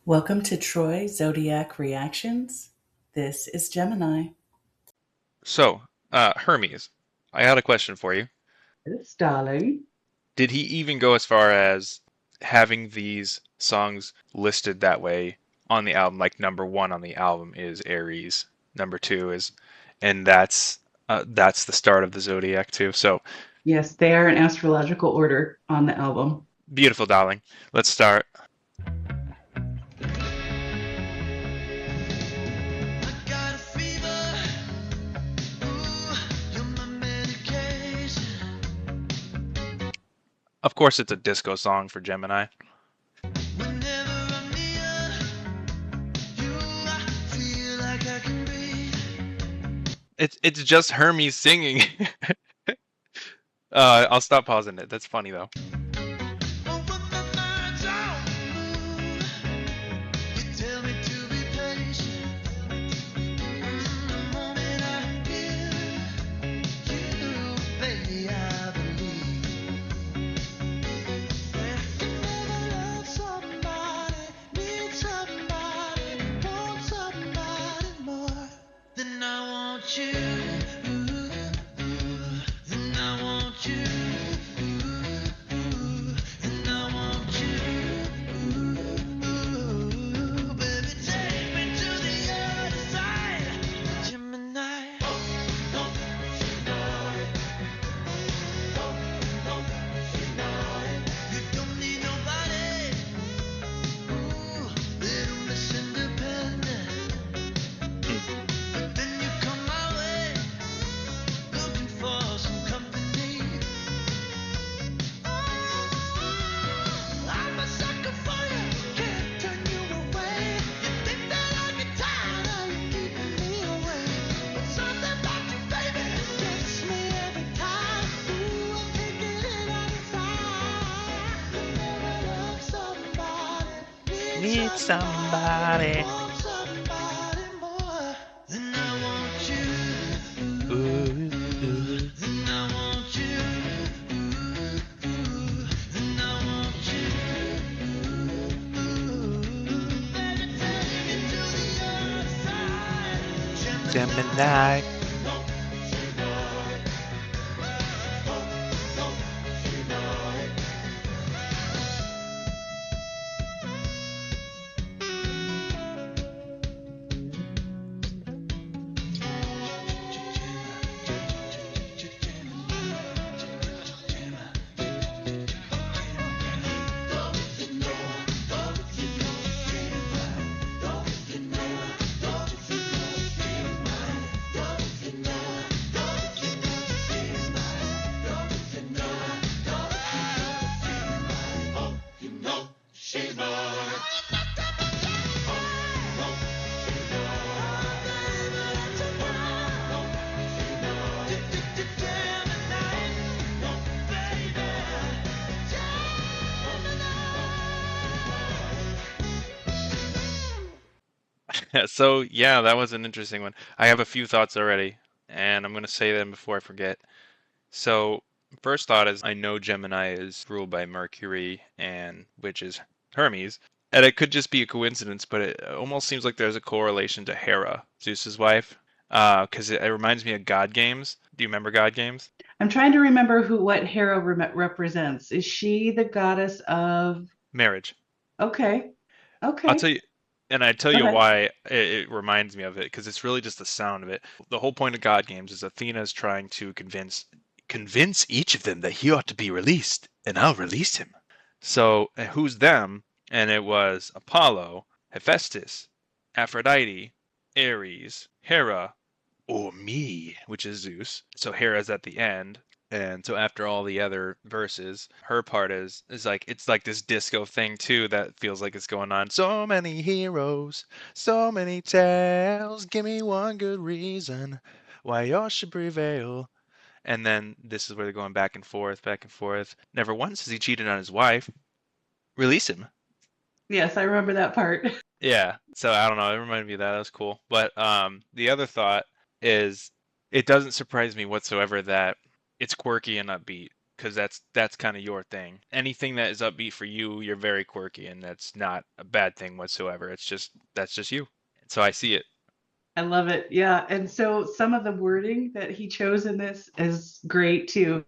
Welcome to Troy Zodiac Reactions. This is Gemini. So, Hermes, I had a question for you. Yes, darling. Did he even go as far as having these songs listed that way on the album? Like number one on the album is Aries, number two is, and that's the start of the Zodiac too. So, Yes, they are in astrological order on the album. beautiful, darling. Let's start. Of course, it's a disco song for Gemini. It's just Hermes singing. I'll stop pausing it. That's funny though. Need somebody. Ooh, ooh. Gemini. So yeah, that was an interesting one. I have a few thoughts already, and I'm gonna say them before I forget. So first thought is I know Gemini is ruled by Mercury and which is Hermes. And it could just be a coincidence, but it almost seems like there's a correlation to Hera, Zeus's wife. Because it reminds me of God Games. Do you remember God Games? I'm trying to remember what Hera represents. Is she the goddess of? Marriage. Okay, I'll okay, tell you, and I tell go you ahead. why it reminds me of it, because it's really just the sound of it. The whole point of God Games is Athena is trying to convince each of them that he ought to be released, and I'll release him. So who's them? And it was Apollo, Hephaestus, Aphrodite, Ares, Hera, or me, which is Zeus. So Hera's at the end. And so after all the other verses, her part is like it's like this disco thing too that feels like it's going on. So many heroes, so many tales. Give me one good reason why yours should prevail. And then this is where they're going back and forth, back and forth. Never once has he cheated on his wife. Release him. Yes, I remember that part. Yeah. So I don't know. It reminded me of that. That was cool. But the other thought is it doesn't surprise me whatsoever that it's quirky and upbeat. because that's kind of your thing. Anything that is upbeat for you, you're very quirky, and that's not a bad thing whatsoever. It's just that's just you. So I see it. I love it. Yeah. And so some of the wording that he chose in this is great too.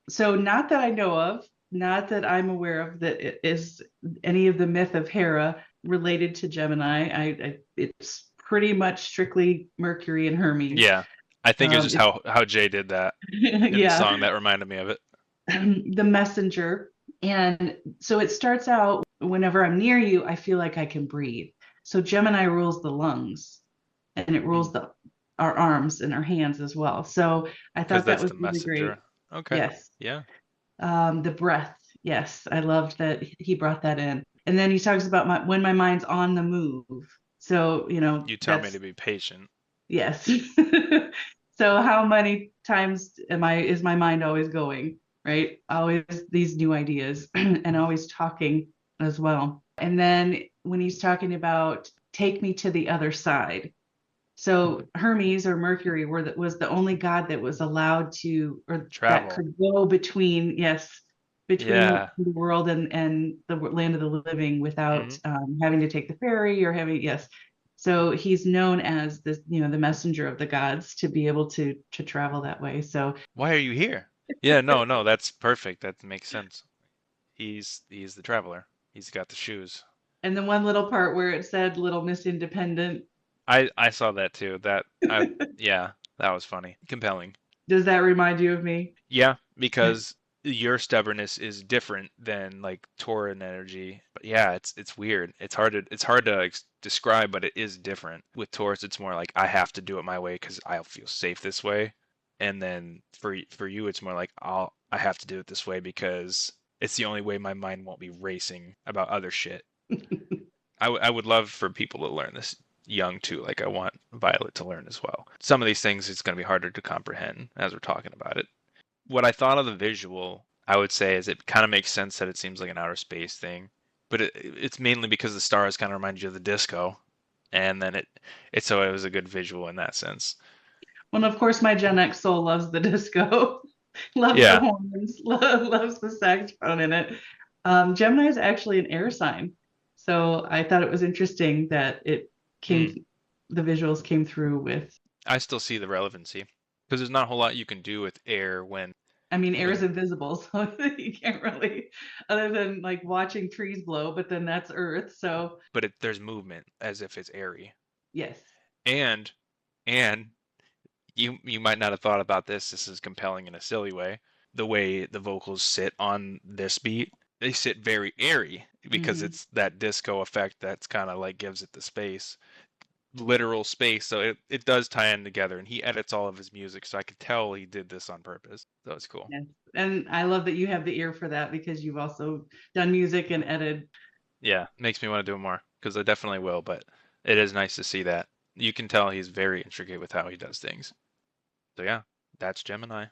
So, not that I know of, not that I'm aware of, that it is any of the myth of Hera related to Gemini. It's pretty much strictly Mercury and Hermes. Yeah, I think it's just It's how Jay did that in the yeah, song that reminded me of it. the messenger. And so it starts out whenever I'm near you, I feel like I can breathe. So Gemini rules the lungs and it rules the our arms and our hands as well. So I Because thought that that's was the really messenger. great. Okay. Yes. Yeah. The breath. Yes, I loved that he brought that in. And then he talks about when my mind's on the move. So, You tell me to that's be patient. yes. So how many times is my mind always going, right? Always these new ideas and always talking as well. And then when he's talking about take me to the other side. So Hermes or Mercury was the only god that was allowed to, or that Travel. could go between, yes, between Yeah. the world and the land of the living without Hmm. having to take the ferry or having, yes. So he's known as this, the messenger of the gods to be able to travel that way. So, Why are you here? Yeah, no, no, that's perfect. That makes sense. He's the traveler. He's got the shoes. and the one little part where it said "Little Miss Independent," I saw that too. That I Yeah, that was funny. Compelling. does that remind you of me? Yeah, because your stubbornness is different than like Tauran energy. But yeah, it's weird. It's hard to describe, but it is different. With Taurus, it's more like I have to do it my way because I'll feel safe this way. And then for you, it's more like I have to do it this way because it's the only way my mind won't be racing about other shit. I would love for people to learn this young too. Like I want Violet to learn as well. Some of these things it's going to be harder to comprehend as we're talking about it. What I thought of the visual, I would say, is it kind of makes sense that it seems like an outer space thing, but it's mainly because the stars kind of remind you of the disco, and then so it was a good visual in that sense. Well, of course, my Gen X soul loves the disco, loves the Yeah. horns, loves the saxophone in it. Gemini is actually an air sign, so I thought it was interesting that Mm. the visuals came through with. I still see the relevancy because there's not a whole lot you can do with air I mean, air is when invisible, so you can't really, other than like watching trees blow, but then that's Earth. So there's movement as if it's airy. yes, And and you might not have thought about this. This is compelling in a silly way. The way the vocals sit on this beat, they sit very airy because hmm it's that disco effect that's kind of like gives it the space, literal space. So it does tie in together. And he edits all of his music, so I could tell he did this on purpose. So it's cool. yes, and I love that you have the ear for that because you've also done music and edited. Yeah, makes me want to do it more because I definitely will. But it is nice to see that. You can tell he's very intricate with how he does things. So yeah, that's Gemini.